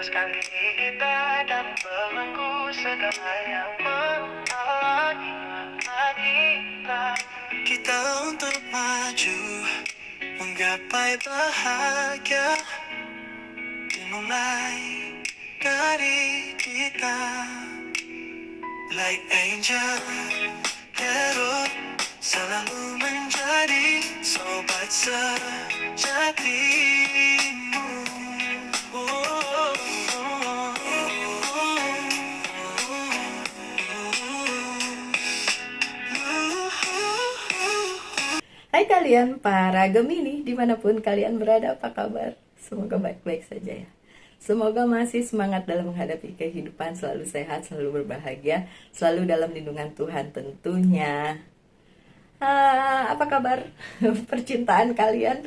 Lepaskan kita dan belenggu segala yang menghalangi kita. Kita untuk maju, menggapai bahagia, dimulai dari kita. Like angel, hero, selalu menjadi sobat sejatimu. Hai kalian para Gemini, dimanapun kalian berada, apa kabar? Semoga baik-baik saja ya. Semoga masih semangat dalam menghadapi kehidupan, selalu sehat, selalu berbahagia, selalu dalam lindungan Tuhan tentunya. Apa kabar percintaan kalian?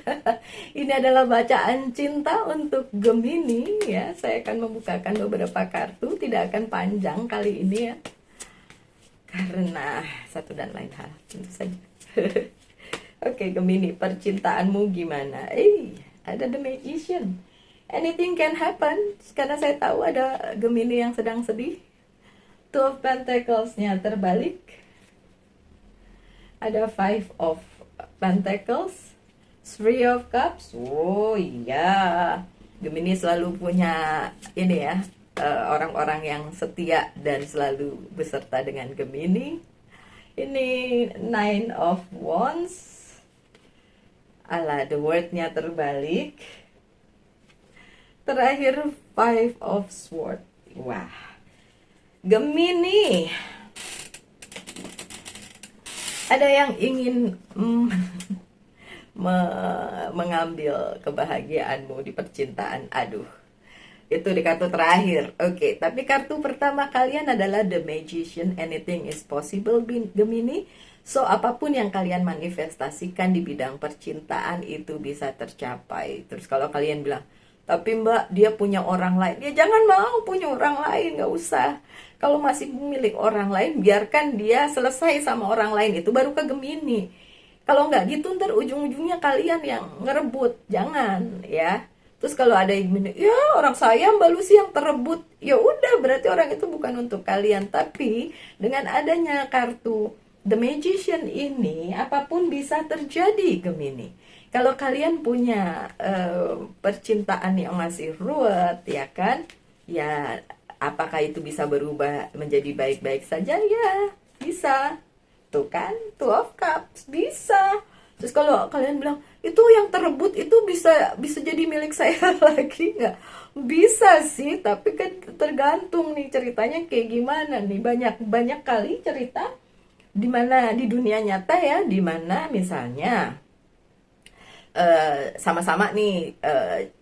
Ini adalah bacaan cinta untuk Gemini ya. Saya akan membukakan beberapa kartu, tidak akan panjang kali ini ya. Karena satu dan lain hal, tentu saja. Oke, Gemini, percintaanmu gimana? Ada The Magician. Anything can happen. Karena saya tahu ada Gemini yang sedang sedih. Two of Pentacles-nya terbalik. Ada Five of Pentacles, Three of Cups. Oh iya, Gemini selalu punya ini ya, orang-orang yang setia dan selalu beserta dengan Gemini. Ini Nine of Wands. The word-nya terbalik. Terakhir Five of Swords. Wah, Gemini, ada yang ingin mengambil kebahagiaanmu di percintaan. Aduh, itu di kartu terakhir. Oke, tapi kartu pertama kalian adalah The Magician. Anything is possible, Gemini. So, apapun yang kalian manifestasikan di bidang percintaan itu bisa tercapai. Terus kalau kalian bilang, tapi mbak, dia punya orang lain. Ya jangan mau punya orang lain, gak usah. Kalau masih milik orang lain, biarkan dia selesai sama orang lain. Itu baru ke Gemini. Kalau nggak gitu, ntar ujung-ujungnya kalian yang ngerebut. Jangan, ya. Terus kalau ada yang Gemini, ya orang saya Mbak Lucy yang terebut. Ya udah, berarti orang itu bukan untuk kalian. Tapi dengan adanya kartu The Magician ini, apapun bisa terjadi, Gemini. Kalau kalian punya percintaan yang masih ruwet, ya kan? Ya, apakah itu bisa berubah menjadi baik-baik saja? Ya, bisa. Tuh kan, Two of Cups, bisa. Terus kalau kalian bilang, itu yang terebut itu bisa jadi milik saya lagi nggak? Bisa sih, tapi kan tergantung nih ceritanya kayak gimana nih. Banyak kali cerita di mana di dunia nyata ya, di mana misalnya sama-sama nih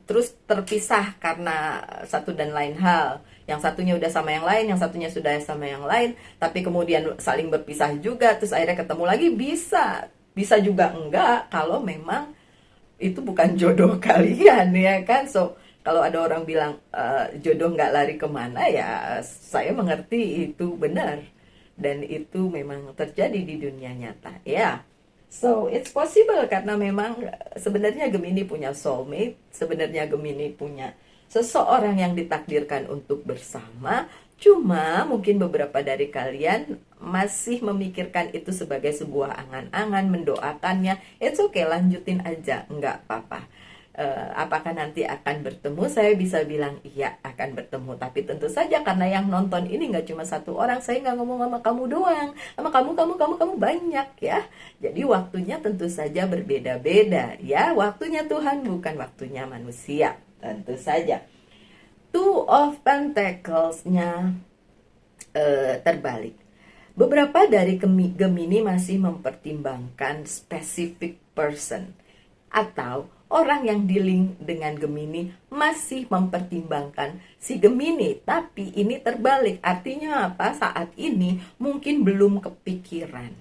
terus terpisah karena satu dan lain hal. Yang satunya udah sama yang lain, yang satunya sudah sama yang lain, tapi kemudian saling berpisah juga, terus akhirnya ketemu lagi. Bisa juga enggak kalau memang itu bukan jodoh kalian, ya kan. So kalau ada orang bilang jodoh nggak lari kemana, ya saya mengerti itu benar dan itu memang terjadi di dunia nyata ya. So, it's possible karena memang sebenarnya Gemini punya soulmate, sebenarnya Gemini punya seseorang yang ditakdirkan untuk bersama. Cuma mungkin beberapa dari kalian masih memikirkan itu sebagai sebuah angan-angan, mendoakannya. It's okay, lanjutin aja, nggak apa-apa. Apakah nanti akan bertemu? Saya bisa bilang iya akan bertemu, tapi tentu saja karena yang nonton ini nggak cuma satu orang, saya nggak ngomong sama kamu doang, sama kamu banyak ya. Jadi waktunya tentu saja berbeda-beda ya. Waktunya Tuhan, bukan waktunya manusia, tentu saja. Two of Pentacles-nya terbalik. Beberapa dari Gemini masih mempertimbangkan specific person, atau orang yang dealing dengan Gemini masih mempertimbangkan si Gemini. Tapi ini terbalik, artinya apa? Saat ini mungkin belum kepikiran,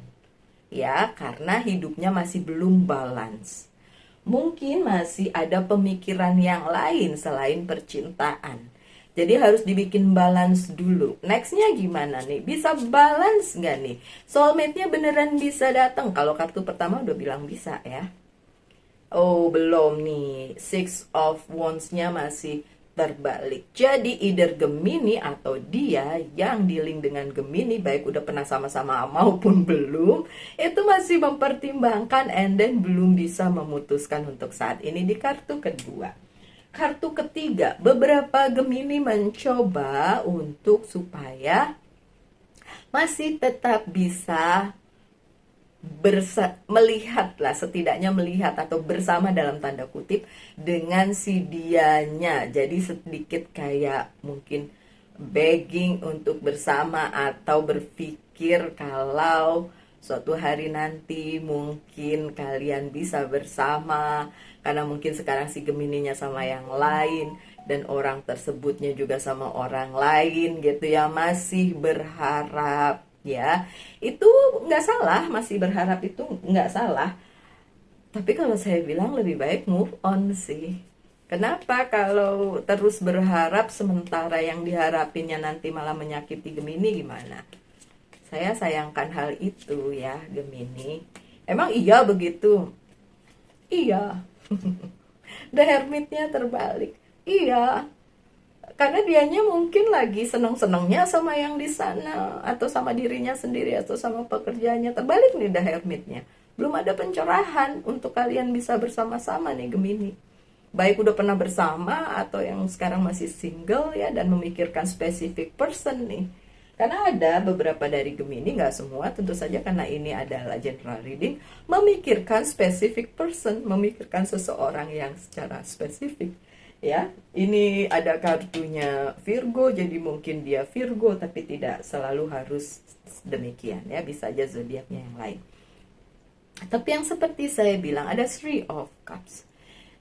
ya, karena hidupnya masih belum balance. Mungkin masih ada pemikiran yang lain selain percintaan. Jadi harus dibikin balance dulu. Nextnya gimana nih? Bisa balance nggak nih? Soulmate-nya beneran bisa datang? Kalau kartu pertama udah bilang bisa ya. Oh belum nih, Six of Wands-nya masih terbalik. Jadi either Gemini atau dia yang dealing dengan Gemini, baik udah pernah sama-sama maupun belum, itu masih mempertimbangkan and then belum bisa memutuskan untuk saat ini di kartu kedua. Kartu ketiga, beberapa Gemini mencoba untuk supaya masih tetap bisa melihat lah, setidaknya melihat atau bersama dalam tanda kutip dengan si dianya. Jadi sedikit kayak mungkin begging untuk bersama atau berpikir kalau suatu hari nanti mungkin kalian bisa bersama, karena mungkin sekarang si Gemininya sama yang lain dan orang tersebutnya juga sama orang lain gitu ya, masih berharap ya. Itu nggak salah, masih berharap itu nggak salah, tapi kalau saya bilang lebih baik move on sih. Kenapa? Kalau terus berharap sementara yang diharapinnya nanti malah menyakiti Gemini, gimana? Saya sayangkan hal itu ya, Gemini. Emang iya begitu? Iya. The Hermitnya terbalik. Iya. Karena dianya mungkin lagi seneng-senengnya sama yang di sana, atau sama dirinya sendiri, atau sama pekerjaannya. Terbalik nih The Hermitnya. Belum ada pencerahan untuk kalian bisa bersama-sama nih Gemini. Baik udah pernah bersama atau yang sekarang masih single ya, dan memikirkan specific person nih. Karena ada beberapa dari Gemini, nggak semua tentu saja karena ini adalah general reading, memikirkan specific person, memikirkan seseorang yang secara spesifik. Ya, ini ada kartunya Virgo, jadi mungkin dia Virgo, tapi tidak selalu harus demikian ya, bisa aja zodiaknya yang lain. Tapi yang seperti saya bilang, ada Three of Cups.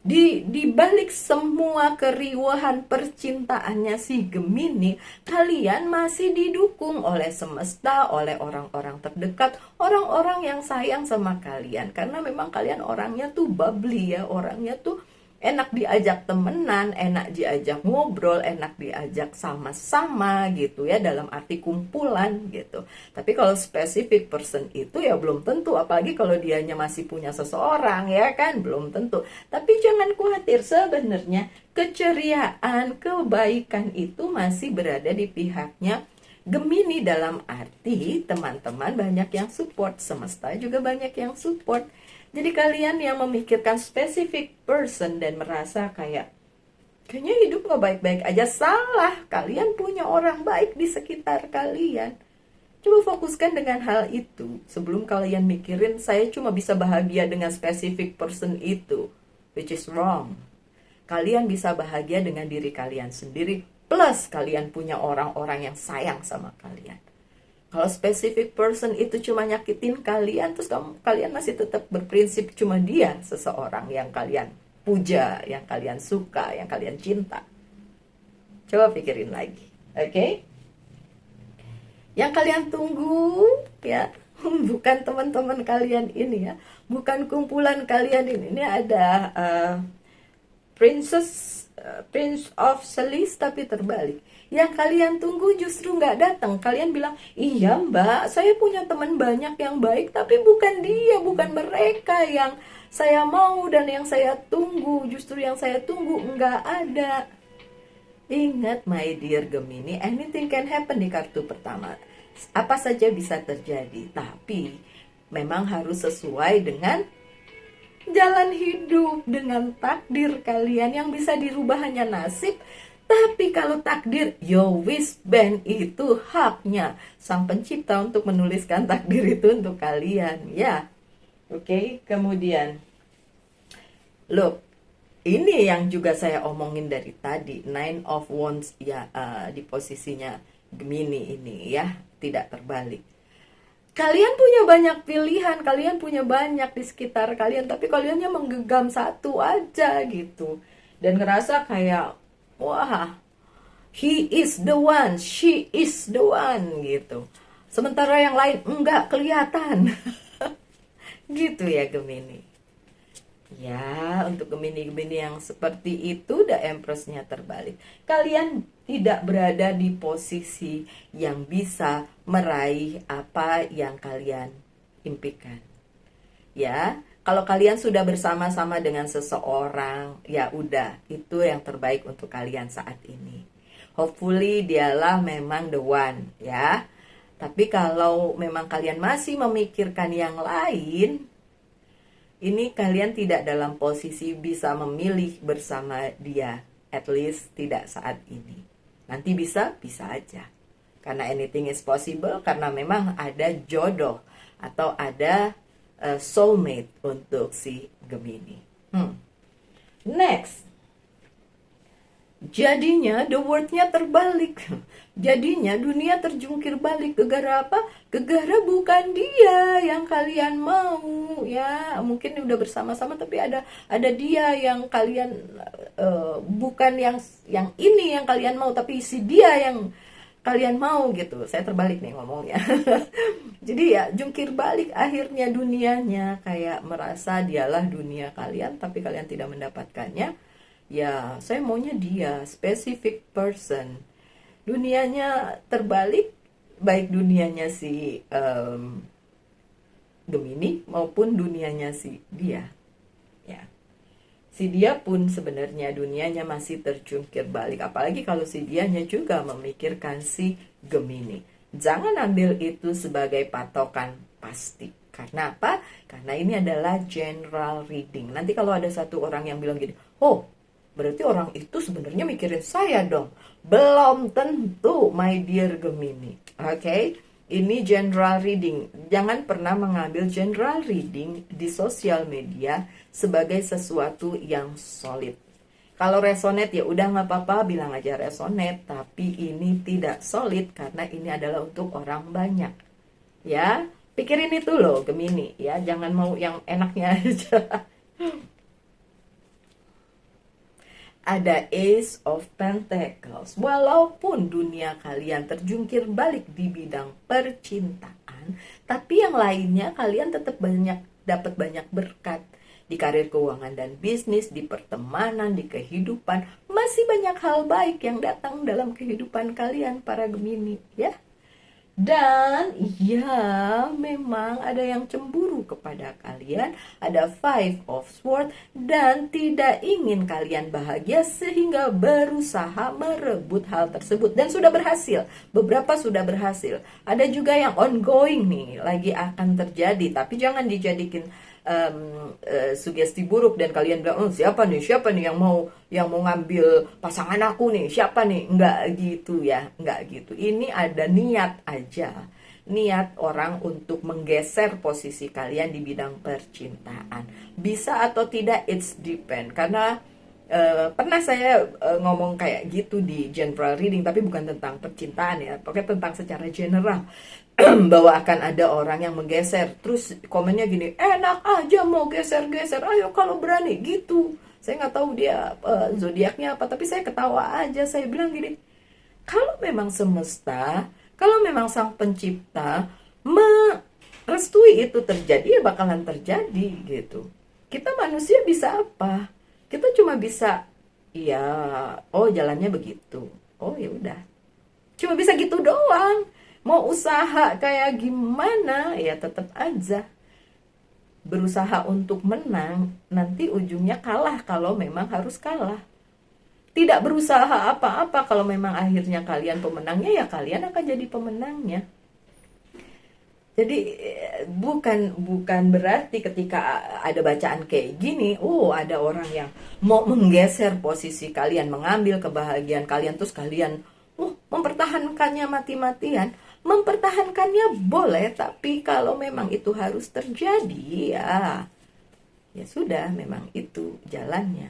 Di balik semua keriuhan percintaannya si Gemini, kalian masih didukung oleh semesta, oleh orang-orang terdekat, orang-orang yang sayang sama kalian. Karena memang kalian orangnya tuh bubbly ya, orangnya tuh enak diajak temenan, enak diajak ngobrol, enak diajak sama-sama gitu ya, dalam arti kumpulan gitu. Tapi kalau specific person itu ya belum tentu, apalagi kalau dianya masih punya seseorang ya kan, belum tentu. Tapi jangan khawatir, sebenarnya keceriaan, kebaikan itu masih berada di pihaknya Gemini, dalam arti teman-teman banyak yang support, semesta juga banyak yang support. Jadi kalian yang memikirkan specific person dan merasa kayaknya hidup gak baik-baik aja, salah. Kalian punya orang baik di sekitar kalian. Coba fokuskan dengan hal itu sebelum kalian mikirin saya cuma bisa bahagia dengan specific person itu, which is wrong. Kalian bisa bahagia dengan diri kalian sendiri, plus kalian punya orang-orang yang sayang sama kalian. Kalau specific person itu cuma nyakitin kalian, terus kalian masih tetap berprinsip cuma dia seseorang yang kalian puja, yang kalian suka, yang kalian cinta. Coba pikirin lagi, oke? Yang kalian tunggu ya, bukan teman-teman kalian ini ya, bukan kumpulan kalian ini ada Prince of Celeste, tapi terbalik. Yang kalian tunggu justru nggak datang. Kalian bilang, iya mbak, saya punya teman banyak yang baik, tapi bukan dia, bukan mereka yang saya mau dan yang saya tunggu. Justru yang saya tunggu nggak ada. Ingat my dear Gemini, anything can happen di kartu pertama. Apa saja bisa terjadi, tapi memang harus sesuai dengan jalan hidup, dengan takdir kalian. Yang bisa dirubah hanya nasib. Tapi kalau takdir, your wish band itu haknya sang pencipta untuk menuliskan takdir itu untuk kalian ya. Oke, kemudian look, ini yang juga saya omongin dari tadi, Nine of Wands ya, di posisinya Gemini ini ya, tidak terbalik. Kalian punya banyak pilihan, kalian punya banyak di sekitar kalian, tapi kaliannya menggenggam satu aja gitu. Dan ngerasa kayak, wah, he is the one, she is the one gitu. Sementara yang lain enggak kelihatan. Gitu ya Gemini. Ya, untuk Gemini-Gemini yang seperti itu, The Empress-nya terbalik. Kalian tidak berada di posisi yang bisa meraih apa yang kalian impikan. Ya, Kalau kalian sudah bersama-sama dengan seseorang, ya udah, itu yang terbaik untuk kalian saat ini. Hopefully dialah memang the one, ya. Tapi kalau memang kalian masih memikirkan yang lain, ini kalian tidak dalam posisi bisa memilih bersama dia. At least tidak saat ini. Nanti bisa aja. Karena anything is possible, karena memang ada jodoh atau ada soulmate untuk si Gemini. Next. Jadinya the word-nya terbalik. Jadinya dunia terjungkir balik. Gegara apa? Gegara bukan dia yang kalian mau, ya. Mungkin udah bersama-sama tapi ada dia yang kalian bukan yang ini yang kalian mau, tapi si dia yang kalian mau gitu. Saya terbalik nih ngomongnya. Jadi ya jungkir balik akhirnya dunianya, kayak merasa dialah dunia kalian tapi kalian tidak mendapatkannya. Ya, saya maunya dia, specific person. Dunianya terbalik, baik dunianya si Gemini maupun dunianya si dia. Ya. Si dia pun sebenarnya dunianya masih terjungkir balik. Apalagi kalau si dianya juga memikirkan si Gemini. Jangan ambil itu sebagai patokan pasti. Karena apa? Karena ini adalah general reading. Nanti kalau ada satu orang yang bilang gini, oh, berarti orang itu sebenarnya mikirin saya dong. Belum tentu, my dear Gemini. Oke? Ini general reading. Jangan pernah mengambil general reading di sosial media sebagai sesuatu yang solid. Kalau resonate ya udah nggak apa-apa, bilang aja resonate. Tapi ini tidak solid karena ini adalah untuk orang banyak. Ya, pikirin itu loh Gemini. Ya, jangan mau yang enaknya aja. Ada Ace of Pentacles. Walaupun dunia kalian terjungkir balik di bidang percintaan, tapi yang lainnya kalian tetap dapat banyak berkat di karir, keuangan dan bisnis, di pertemanan, di kehidupan. Masih banyak hal baik yang datang dalam kehidupan kalian para Gemini, ya. Dan ya memang ada yang cemburu kepada kalian. Ada Five of Swords dan tidak ingin kalian bahagia sehingga berusaha merebut hal tersebut. Dan sudah berhasil, beberapa sudah berhasil. Ada juga yang ongoing nih, lagi akan terjadi. Tapi jangan dijadikan sugesti buruk dan kalian bilang, oh, siapa nih yang mau ngambil pasangan aku nih, siapa nih. Enggak gitu ya, enggak gitu. Ini ada niat aja, niat orang untuk menggeser posisi kalian di bidang percintaan. Bisa atau tidak, it's depend. Karena pernah saya ngomong kayak gitu di general reading, tapi bukan tentang percintaan ya, pokoknya tentang secara general. Bahwa akan ada orang yang menggeser. Terus komennya gini, enak aja mau geser-geser, ayo kalau berani gitu. Saya nggak tahu dia zodiaknya apa, tapi saya ketawa aja. Saya bilang gini, kalau memang semesta, kalau memang sang pencipta merestui itu terjadi, ya bakalan terjadi gitu. Kita manusia bisa apa? Kita cuma bisa, ya, oh jalannya begitu. Oh ya udah, cuma bisa gitu doang. Mau usaha kayak gimana, ya tetap aja berusaha untuk menang, nanti ujungnya kalah kalau memang harus kalah. Tidak berusaha apa-apa kalau memang akhirnya kalian pemenangnya, ya kalian akan jadi pemenangnya. Jadi bukan berarti ketika ada bacaan kayak gini, ada orang yang mau menggeser posisi kalian, mengambil kebahagiaan kalian, terus kalian mempertahankannya mati-matian. Mempertahankannya boleh, tapi kalau memang itu harus terjadi, ya sudah, memang itu jalannya.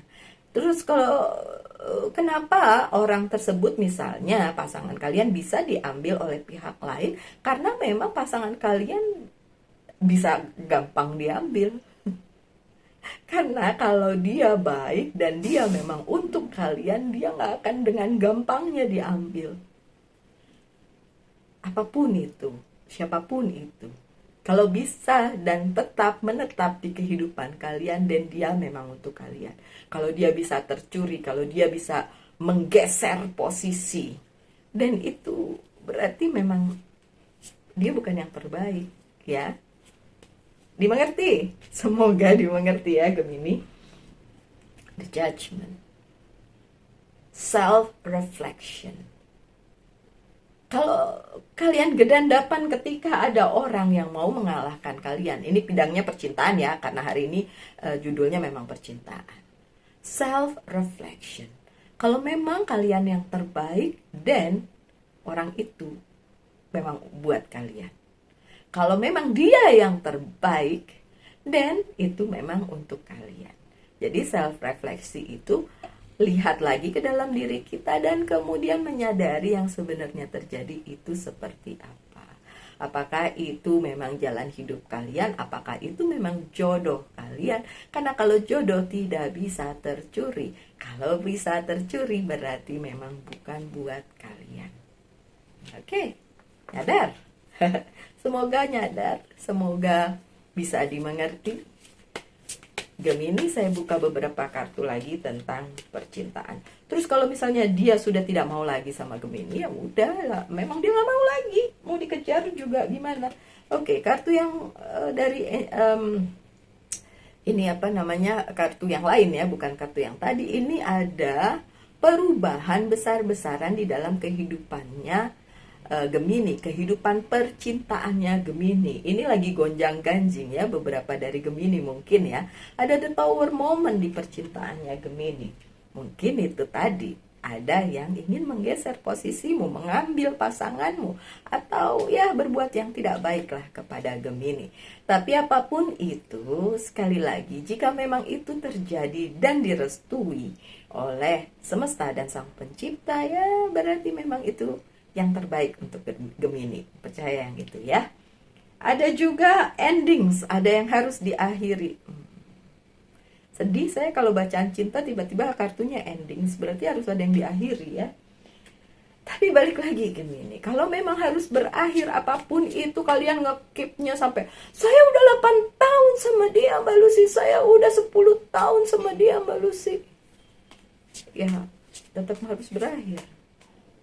Terus kalau kenapa orang tersebut, misalnya pasangan kalian, bisa diambil oleh pihak lain? Karena memang pasangan kalian bisa gampang diambil. Karena kalau dia baik dan dia memang untuk kalian, dia nggak akan dengan gampangnya diambil. Apapun itu, siapapun itu, kalau bisa dan tetap menetap di kehidupan kalian, dan dia memang untuk kalian. Kalau dia bisa tercuri, kalau dia bisa menggeser posisi, dan itu berarti memang dia bukan yang terbaik, ya. Dimengerti? Semoga dimengerti ya Gemini. The Judgment. Self-reflection. Kalau kalian gedandapan ketika ada orang yang mau mengalahkan kalian, ini bidangnya percintaan ya, karena hari ini judulnya memang percintaan. Self-reflection. Kalau memang kalian yang terbaik, dan orang itu memang buat kalian. Kalau memang dia yang terbaik, dan itu memang untuk kalian. Jadi self-refleksi itu lihat lagi ke dalam diri kita dan kemudian menyadari yang sebenarnya terjadi itu seperti apa. Apakah itu memang jalan hidup kalian? Apakah itu memang jodoh kalian? Karena kalau jodoh tidak bisa tercuri. Kalau bisa tercuri berarti memang bukan buat kalian. Oke, nyadar. Semoga nyadar, semoga bisa dimengerti. Gemini, saya buka beberapa kartu lagi tentang percintaan. Terus kalau misalnya dia sudah tidak mau lagi sama Gemini, ya udah lah, memang dia nggak mau lagi, mau dikejar juga gimana? Oke, kartu yang dari ini apa namanya, kartu yang lain ya, bukan kartu yang tadi. Ini ada perubahan besar-besaran di dalam kehidupannya Gemini, kehidupan percintaannya Gemini. Ini lagi gonjang-ganjing ya, beberapa dari Gemini mungkin ya. Ada the Tower moment di percintaannya Gemini. Mungkin itu tadi, ada yang ingin menggeser posisimu, mengambil pasanganmu, atau ya berbuat yang tidak baik lah kepada Gemini. Tapi apapun itu, sekali lagi, jika memang itu terjadi dan direstui oleh semesta dan sang pencipta, ya berarti memang itu yang terbaik untuk Gemini. Percaya yang itu ya. Ada juga endings, ada yang harus diakhiri. Sedih saya kalau bacaan cinta tiba-tiba kartunya endings, berarti harus ada yang diakhiri ya. Tapi balik lagi Gemini, kalau memang harus berakhir apapun itu, kalian nge-keep-nya sampai saya udah 8 tahun sama dia Mbak Lucy, saya udah 10 tahun sama dia Mbak Lucy, ya tetap harus berakhir.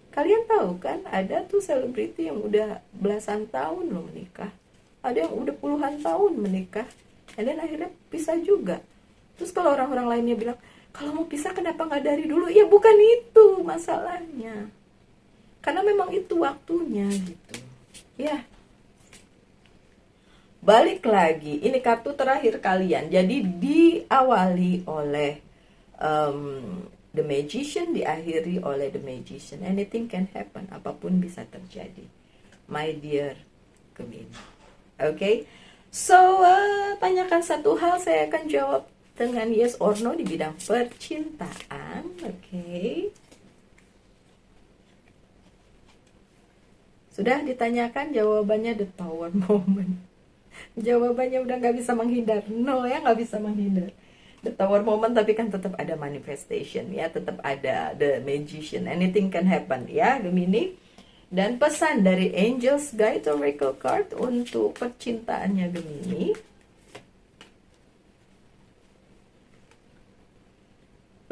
Kalian tahu kan, ada tuh selebriti yang udah belasan tahun loh menikah. Ada yang udah puluhan tahun menikah. Dan akhirnya pisah juga. Terus kalau orang-orang lainnya bilang, kalau mau pisah kenapa nggak dari dulu? Ya bukan itu masalahnya. Karena memang itu waktunya gitu. Ya. Balik lagi, ini kartu terakhir kalian. Jadi diawali oleh The Magician, diakhiri oleh The Magician. Anything can happen, apapun bisa terjadi, my dear Gemini. Okay, so tanyakan satu hal, saya akan jawab dengan yes or no di bidang percintaan. Okay, sudah ditanyakan, jawabannya the Tower moment. Jawabannya udah nggak bisa menghindar, no ya, nggak bisa menghindar. The Tower moment, tapi kan tetap ada manifestation ya, tetap ada the Magician, anything can happen ya Gemini. Dan pesan dari Angels Guide Oracle Card untuk percintaannya Gemini.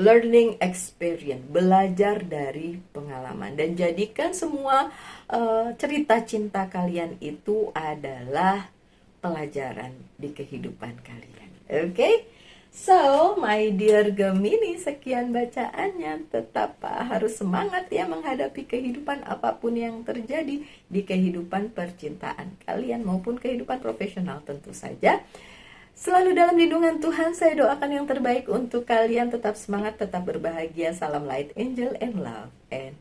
Learning experience, belajar dari pengalaman, dan jadikan semua cerita cinta kalian itu adalah pelajaran di kehidupan kalian. Okay? So, my dear Gemini, sekian bacaannya. Tetap harus semangat ya menghadapi kehidupan apapun yang terjadi di kehidupan percintaan kalian maupun kehidupan profesional tentu saja. Selalu dalam lindungan Tuhan, saya doakan yang terbaik untuk kalian. Tetap semangat, tetap berbahagia. Salam light, angel, and love, and